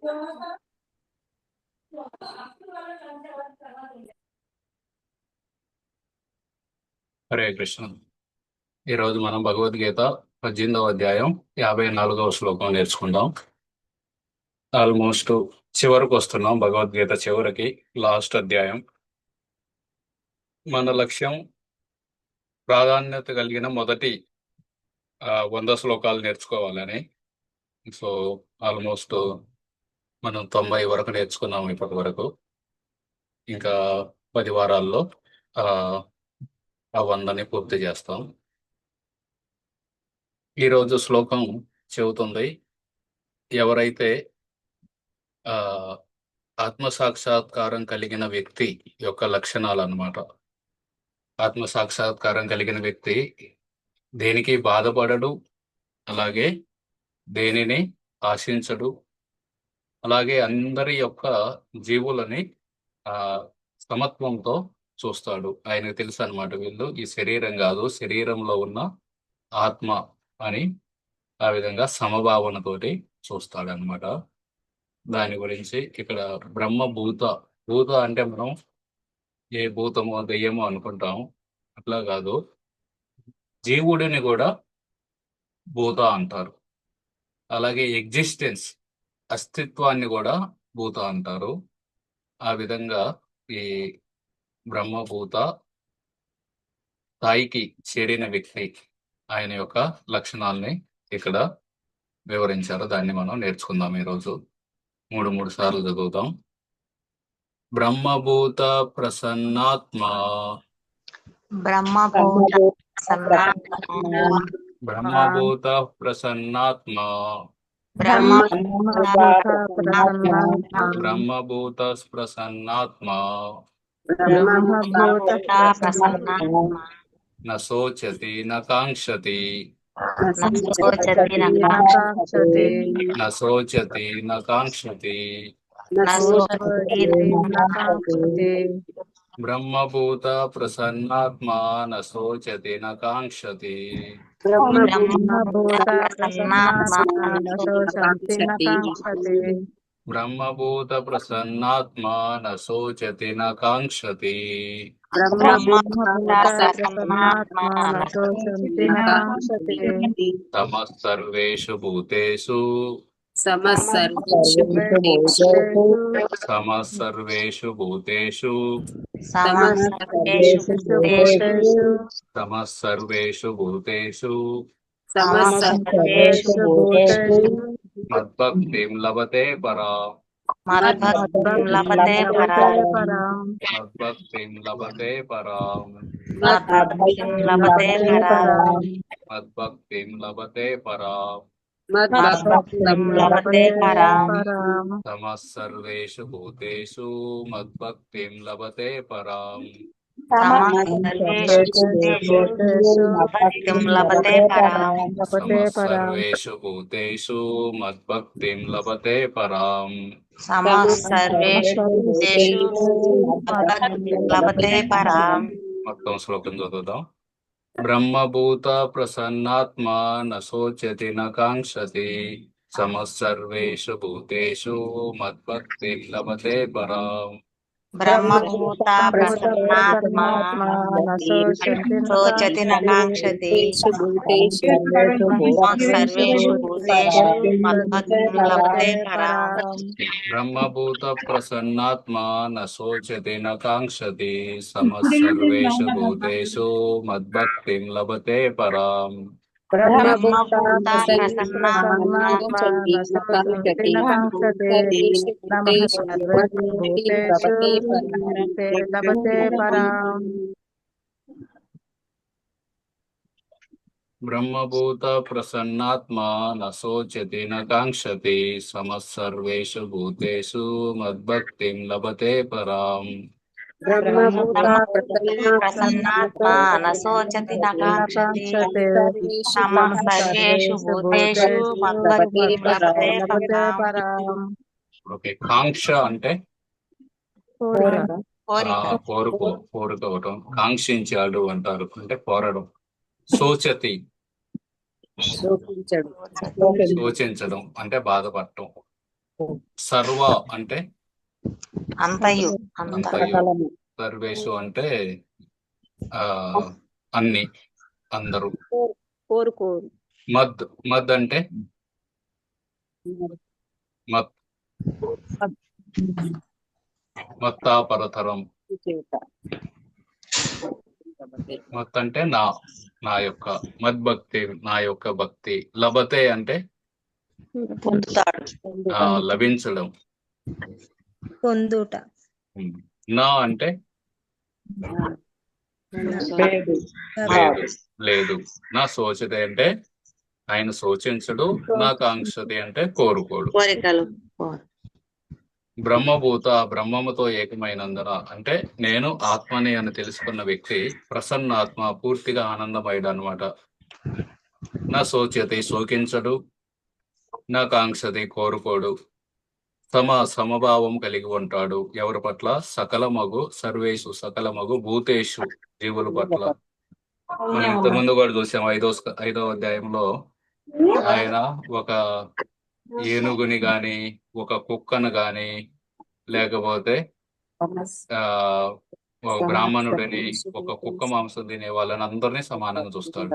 హరే కృష్ణ. ఈరోజు మనం భగవద్గీత 18వ అధ్యాయం 54వ శ్లోకం నేర్చుకుందాం. ఆల్మోస్ట్ చివరకు వస్తున్నాం. భగవద్గీత చివరికి, లాస్ట్ అధ్యాయం. మన లక్ష్యం ప్రాధాన్యత కలిగిన మొదటి 100 శ్లోకాలు నేర్చుకోవాలని. సో ఆల్మోస్ట్ మనం 90 వరకు నేర్చుకున్నాం ఇప్పటి వరకు. ఇంకా 10 వారాల్లో ఆ 100ని పూర్తి చేస్తాం. ఈరోజు శ్లోకం చెబుతుంది, ఎవరైతే ఆత్మసాక్షాత్కారం కలిగిన వ్యక్తి యొక్క లక్షణాలు అన్నమాట. ఆత్మసాక్షాత్కారం కలిగిన వ్యక్తి దేనికి బాధపడడు, అలాగే దేనిని ఆశించడు, అలాగే అందరి యొక్క జీవులని సమత్వంతో చూస్తాడు. ఆయనకు తెలుసు అనమాట, వీళ్ళు ఈ శరీరం కాదు, శరీరంలో ఉన్న ఆత్మ అని. ఆ విధంగా సమభావనతోటి చూస్తాడనమాట. దాని గురించి ఇక్కడ బ్రహ్మభూత, భూత అంటే మనం ఏ భూతమో దెయ్యమో అనుకుంటాం, అట్లా కాదు. జీవుడిని కూడా భూత అంటారు. అలాగే ఎగ్జిస్టెన్స్, అస్తిత్వాన్ని కూడా భూత అంటారు. ఆ విధంగా ఈ బ్రహ్మభూత స్థాయికి చేరిన వ్యక్తి, ఆయన యొక్క లక్షణాలని ఇక్కడ వివరించారు. దాన్ని మనం నేర్చుకుందాం ఈరోజు. 3 సార్లు చదువుతాం. బ్రహ్మభూత ప్రసన్నాత్మ, బ్రహ్మభూత బ్రహ్మభూత ప్రసన్నాత్మ, బ్రహ్మభూత ప్రసన్నాత్మ, న శోచతి న కాంక్షతి, న శోచతి న కాంక్షతి, బ్రహ్మభూత ప్రసన్నాత్మ న శోచతి న కాంక్షతి, బ్రహ్మభూత ప్రసన్నాత్మ న శోచతి న కాంక్షతి, తమః సర్వేషు భూతేషు, సమః సర్వేషు భూతేషు, సమః సర్వేషు భూతేషు మద్భక్తిం లభతే పరాం, మద్భక్తిం లభతే పరాం, మద్భక్తిం లభతే పరాం, సమః సర్వేషు భూతేషు మద్భక్తిం లభతే పరాం, సమః సర్వేషు భూతేషు మద్భక్తిం లభతే పరాం. మొత్తం శ్లోకం చదువుదాం. బ్రహ్మభూత ప్రసన్నాత్మ న శోచతి న కాంక్షతి, సమః సర్వేషు భూతేషు మద్భక్తిం లభతే పరాం. బ్రహ్మభూత ప్రసన్నాత్మ న శోచతి న కాంక్షతి, సర్వేషు భూతేషు మద్భక్తిం లభతే పరాం. బ్రహ్మభూత ప్రసన్నాత్మ న శోచతి న కాంక్షతి, సమః సర్వేషు భూతేషు మద్భక్తిం లభతే పరాం. బ్రహ్మభూత ప్రసన్నాత్మ న శోచతి న కాంక్షతి, లభతే పరాం. బ్రహ్మభూత ప్రసన్నాత్మ న శోచతి న కాంక్షతి, సమః సర్వేషు భూతేషు మద్భక్తిం లభతే పరాం. బ్రహ్మభూత ప్రసన్నాత్మ న శోచతి న కాంక్షతి, సమః సర్వేషు భూతేషు మద్భక్తిం లభతే పరాం. ఓకే, కాంక్ష అంటే కోరుకోవటం, కాంక్షించాడు అంటారు, అంటే కోరడం. శోచతి, శోచించడం అంటే బాధపడటం. సర్వ అంటే అంతయు అంత అంతయు, సర్వేషు అంటే ఆ అన్ని, అందరూ. కోరు మద్ మద్ అంటే మత్ మత్తా పరతరం. మత్ అంటే నా యొక్క, మద్భక్తి నా యొక్క భక్తి. లభతే అంటే పొందుతాడు. లభించడం. పొందుట. నా అంటే లేదు. లేదు. నా శోచతే అంటే ఆయన శోచించడు. నా కాంక్షతి అంటే కోరుకోడు. కోరికలు బ్రహ్మభూత, బ్రహ్మముతో ఏకమైనందున అంటే నేను ఆత్మని అని తెలుసుకున్న వ్యక్తి ప్రసన్నాత్మ, పూర్తిగా ఆనందమయుడు అనమాట. నా శోచ్యతి శోకించడు, నా కాంక్షతి కోరుకోడు, సమభావం కలిగి ఉంటాడు ఎవరి పట్ల? సకలమగు, సర్వేషు సకలమగు, భూతేషు జీవుల పట్ల. మనం ఇంతకుముందు కూడా చూసాం ఐదో అధ్యాయంలో ఆయన ఒక ఏనుగుని గాని, ఒక కుక్కను గాని, లేకపోతే ఒక బ్రాహ్మణుడిని, ఒక కుక్క మాంసం తినే వాళ్ళని అందరినీ సమానంగా చూస్తాడు.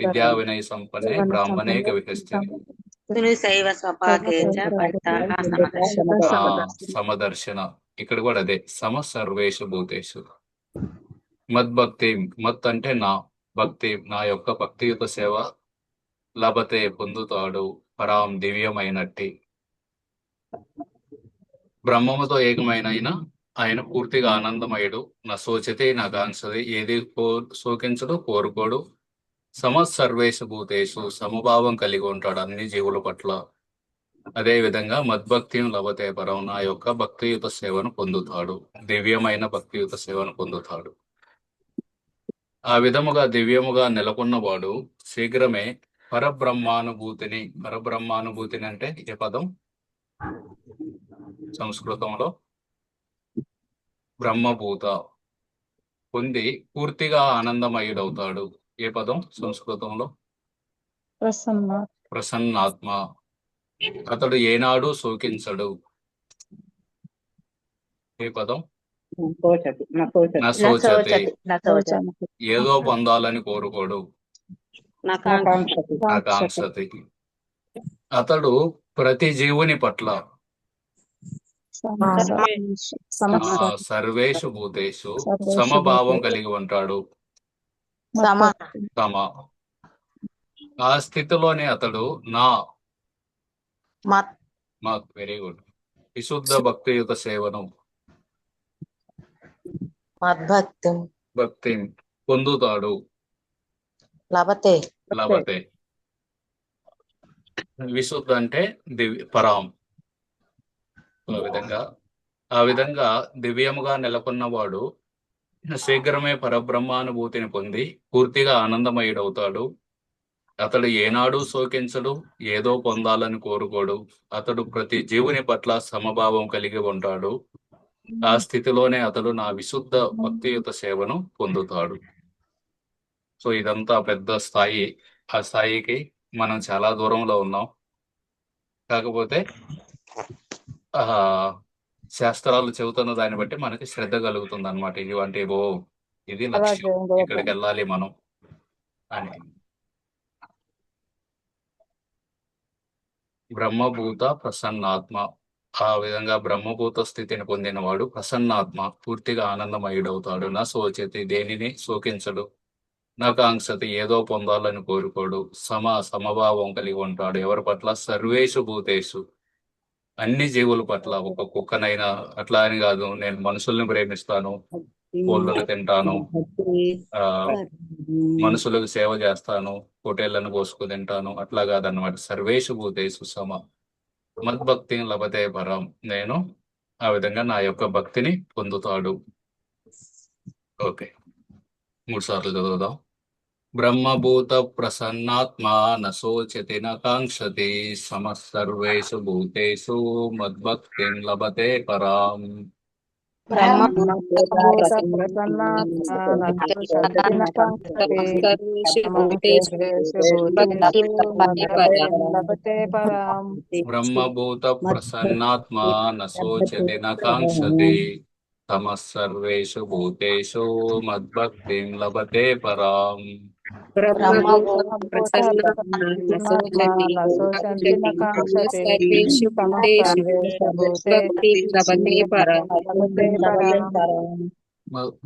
విద్యా వినయ సంపన్నే బ్రాహ్మణే కవిహస్తిని. శైవ స్వపాకేచ భక్తాః సమదర్శన. ఇక్కడ కూడా అదే, సర్వేషు భూతేషు. మద్భక్తి, మత్ అంటే నా భక్తి, నా యొక్క భక్తియుత సేవ. లభతే పొందుతాడు, పరాం దివ్యమైనట్టి. బ్రహ్మముతో ఏకమైన ఆయన పూర్తిగా ఆనందమయుడు. నా శోచతే నా కాంక్షది, ఏది శోకించడు, కోరుకోడు. సర్వేషు భూతేషు సమభావం కలిగి ఉంటాడు అన్ని జీవుల పట్ల. అదే విధంగా మద్భక్తిని లభతే పరం, నా యొక్క భక్తియుత సేవను పొందుతాడు, దివ్యమైన భక్తియుత సేవను పొందుతాడు. ఆ విధముగా దివ్యముగా నెలకొన్నవాడు శీఘ్రమే పరబ్రహ్మానుభూతిని అంటే ఏ పదం? సంస్కృతంలో బ్రహ్మభూత పొంది పూర్తిగా ఆనందమయుడవుతాడు. ఏ పదం సంస్కృతంలో? ప్రసన్నాత్మ. అతడు ఏనాడు శోకించడు. ఏ పదం? నశోచతి. ఏదో పొందాలని కోరుకోడు. ఆకాంక్షతి. అతడు ప్రతి జీవుని పట్ల సర్వేషు భూతేషు సమభావం కలిగి ఉంటాడు. ఆ స్థితిలోనే అతడు వెరీ గుడ్, విశుద్ధ భక్తియుత సేవను భక్తి పొందుతాడు. లభతే. విశుద్ధ అంటే పరాం. ఆ విధంగా దివ్యముగా నెలకొన్నవాడు శీఘ్రమే పరబ్రహ్మానుభూతిని పొంది పూర్తిగా ఆనందమయుడవుతాడు. అతడు ఏనాడు శోకించడు, ఏదో పొందాలని కోరుకోడు. అతడు ప్రతి జీవుని పట్ల సమభావం కలిగి ఉంటాడు. ఆ స్థితిలోనే అతడు నా విశుద్ధ భక్తియుత సేవను పొందుతాడు. సో ఇదంతా పెద్ద స్థాయి. ఆ స్థాయికి మనం చాలా దూరంలో ఉన్నాం. కాకపోతే శాస్త్రాలు చెబుతున్న దాన్ని బట్టి మనకి శ్రద్ధ కలుగుతుంది అనమాట. ఇది లక్ష్యం, ఇక్కడికి వెళ్ళాలి మనం అని. బ్రహ్మభూత ప్రసన్నాత్మ. ఆ విధంగా బ్రహ్మభూత స్థితిని పొందినవాడు ప్రసన్నాత్మ, పూర్తిగా ఆనందమయుడవుతాడు. నా శోచతి, దేనిని శోకించడు. నా కాంక్షతి, ఏదో పొందాలని కోరుకోడు. సమభావం కలిగి ఉంటాడు ఎవరి పట్ల? సర్వేషు భూతేషు, అన్ని జీవుల పట్ల. ఒక కుక్కనైనా అట్లా అని కాదు, నేను మనుషుల్ని ప్రేమిస్తాను, కోళ్ళను తింటాను, మనుషులకు సేవ చేస్తాను, పొటేళ్లను కోసుకు తింటాను, అట్లా కాదన్నమాట. సర్వేషు భూతేషు మద్భక్తిని లభతే పరం, నేను ఆ విధంగా నా యొక్క భక్తిని పొందుతాడు. ఓకే, 3 సార్లు చదువుదాం. బ్రహ్మభూత ప్రసన్నాత్మా నశోచతి నకాంక్షతి, సర్వేషు భూతేషు మద్భక్తిం లభతే పరాం. బ్రహ్మభూత ప్రసన్నాత్మా నశోచతి నకాంక్షతి సర్వేషు భూతేషు సమసర్వేషు భూతేషు మద్భక్తిం లభతే పరాం. బ్రహ్మభూత ప్రసన్నాత్మా నశోచతి నకాంక్షతి తమస్సర్వేషు భూతేషు మద్భక్తిం లభతే పరాం. బ్రహ్మభూత ప్రసన్నాత్మా నశోచతి నకాంక్షతి సర్వేషు భూతేషు సమసర్వేషు మద్భక్తిం లభతే పరాం. లభతే పరాం.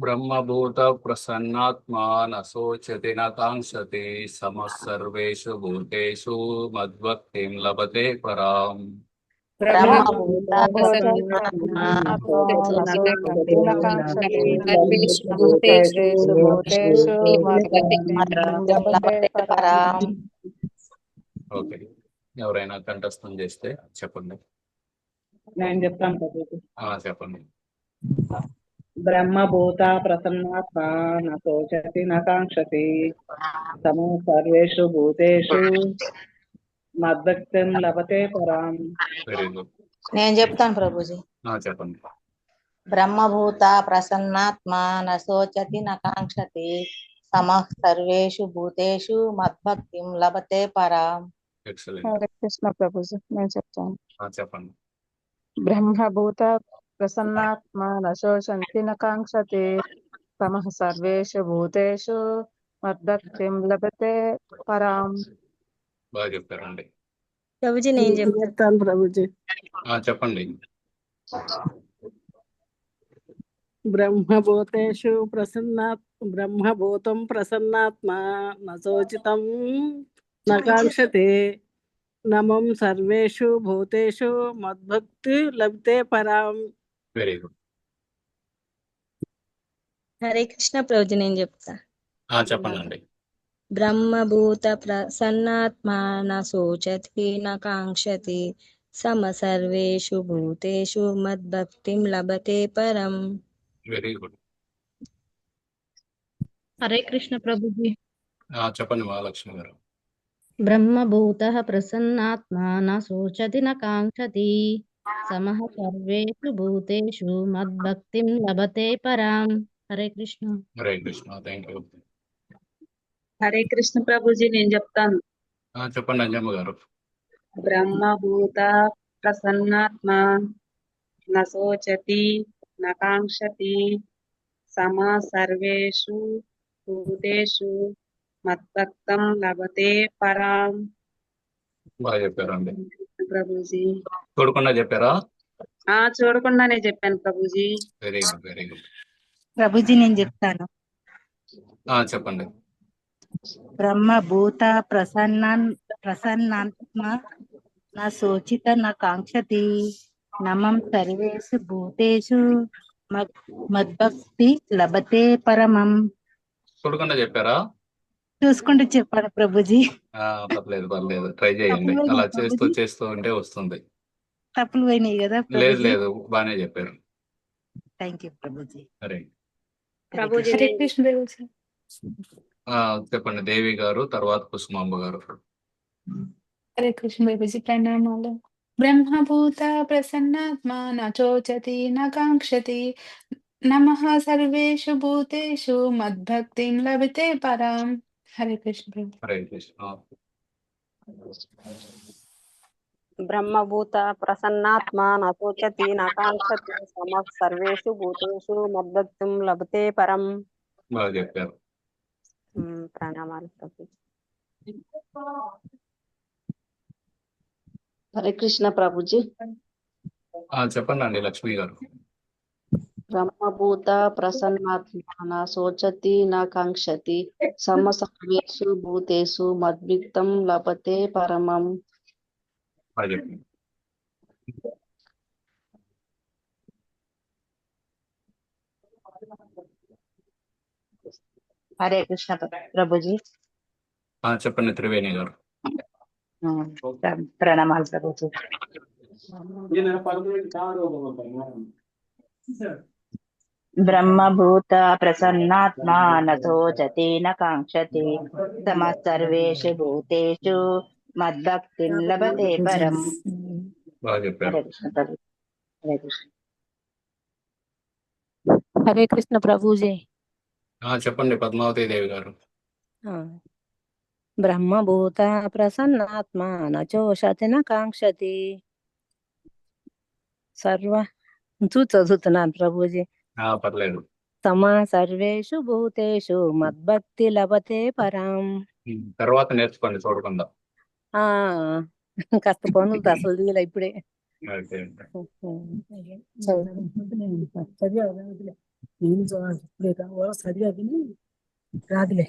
బ్రహ్మభూత ప్రసన్నాత్మా నశోచతి నకాంక్షతి సమస్సర్వేషు భూతేషు మద్భక్తిం లభతే పరాం. బ్రహ్మభూత నశోచతి నకాంక్షతి సర్వేషు భూతేషు సర్వేషు భూతేషు మద్భక్తిం లభతే పరాం. ఓకే, ఎవరైనా కంఠస్థం చేస్తే చెప్పండి. నేను చెప్తాను ప్రభుజీ. చెప్పండి. బ్రహ్మభూత ప్రసన్నాత్మ నశోచతి నకాంక్షతి సమో సర్వేషు భూతేషు మద్భక్తిం లభతే పరాం. Very good. నేను చెప్తాను ప్రభుజీ. చెప్పండి. బ్రహ్మభూత ప్రసన్నాత్మ నశోచతి నకాంక్షతి సమః సర్వేషు భూతేషు మద్భక్తిం లభతే పరాం. ఎక్సలెంట్. హరే కృష్ణ ప్రభుజీ, నేను చెప్తాను. చెప్పండి. బ్రహ్మభూత ప్రసన్నాత్మ నశోచంతి నకాంక్షతి సమః సర్వేషు భూతేషు మద్భక్తిం లభతే పరాం. బాగా చెప్పారండి. ప్రభుజీ నేను చెప్తాను. ప్రభుజీ. చెప్పండి. బ్రహ్మభూతేషు బ్రహ్మభూతం ప్రసన్నాత్మ నశోచితం నకాంక్షతే నమం సర్వేషు భూతేషు మద్భక్తి లభతే పరాం. Very good. హరే కృష్ణ ప్రభుజీ, నేను చెప్తా. చెప్పండి. బ్రహ్మభూత ప్రసన్నాత్మా నశోచతి నకాంక్షతి సమ సర్వేషు భూతేషు మద్భక్తిం లభతే పరం. Very good. హరే కృష్ణ ప్రభుజీ. చెప్పండి మహాలక్ష్మి గారు. బ్రహ్మభూతః ప్రసన్నాత్మా నశోచతి నకాంక్షతి సమః సర్వేషు భూతేషు మద్భక్తిం లభతే పరాం. హరే కృష్ణ. హరే కృష్ణ. Thank you. హరే కృష్ణ ప్రభుజీ, నేను చెప్తాను. చెప్పండి అంజమ్మ గారు. బ్రహ్మభూత ప్రసన్నాత్మ నశోచతి నకాంక్షతి సమ సర్వేషు భూతేషు మద్భక్తం లభతే పరాం. బాగా చెప్పారండి. ప్రభుజీ. చూడకుండా చెప్పారా? చూడకుండానే చెప్పాను Prabhuji. Very good, very good. Prabhuji నేను చెప్తాను. చెప్పండి. బ్రహ్మభూత ప్రసన్నాత్మ నా శోచిత నా కాంక్షతి నమం సర్వేషు భూతేషు మద్భక్తి లభతే పరమం. చూడకుండా చెప్పారా? చూసుకుంటూ చెప్పాను ప్రభుజీ. పర్లేదు పర్లేదు, ట్రై చేయండి. అలా చేస్తూ ఉంటే వస్తుంది. తప్పులు పోయినాయి కదా లేదు ప్రభుజీ? లేదు, బాగానే చెప్పారు. Thank you Prabhuji. సరే, ప్రభుజీ. హరే కృష్ణ ప్రభుజీ. చెప్పండి దేవి గారు, తర్వాత కుసుమాంబ గారు. హరే కృష్ణ ప్రభుజీ, ప్రణామాలు. బ్రహ్మభూత ప్రసన్నాత్మా నచోచతి నకాంక్షతి నమః సర్వేషు భూతేషు మద్భక్తిం లభతే పరాం. హరే కృష్ణ ప్రభు. హరే కృష్ణ. బ్రహ్మభూత ప్రసన్నాత్మా నశోచతి నకాంక్షతి సమః సర్వేషు భూతేషు మద్భక్తిం లభతే పరం. బాగా చెప్పారు. ప్రణామాలు ప్రభు. హరే కృష్ణ ప్రభుజీ. చెప్పండి అండి లక్ష్మి గారు. బ్రహ్మభూత ప్రసన్నాత్మా నశోచతి నకాంక్షతి సమ సర్వేషు భూతేషు మద్భక్తం లభతే పరమం. బాగా చెప్పండి. హరే కృష్ణ ప్రభుజీ. చెప్పండి త్రివేణి గారు. ప్రణామాలు ప్రభుజీ. బ్రహ్మభూత ప్రసన్నాత్మా నశోచతి నకాంక్షతి సమః సర్వేషు భూతేషు మద్భక్తిం లభతే పరం. బాగా చెప్పారు. హరే కృష్ణ ప్రభు. హరే కృష్ణ. హరే కృష్ణ ప్రభుజీ. చెప్పండి పద్మావతి దేవి గారు. బ్రహ్మభూత ప్రసన్నాత్మ నచోషతి న కాంక్షతి. చదువుతున్నాను ప్రభుజీ. పర్లేదు. సమా సర్వేషు భూతేషు మద్భక్తి లభతే పరాం. తర్వాత నేర్చుకోండి చూడకుండా. కాస్త పనులు అసలు తీయలే ఇప్పుడే. ఓకే. రాదులే.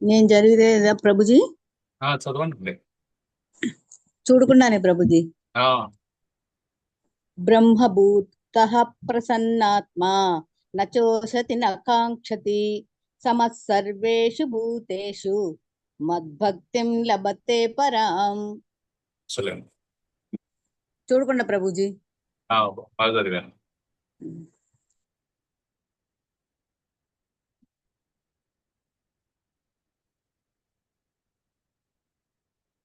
నేను చదివేదా ప్రభుజీ? చదవండి. చూడకుండానే ప్రభుజీ. బ్రహ్మభూత ప్రసన్నాత్మా నచోషతి నకాంక్షతి సమః సర్వేషు భూతేషు మద్భక్తిం లభతే పరాం. చూడకుండా ప్రభుజీ. బాగా చదివాను.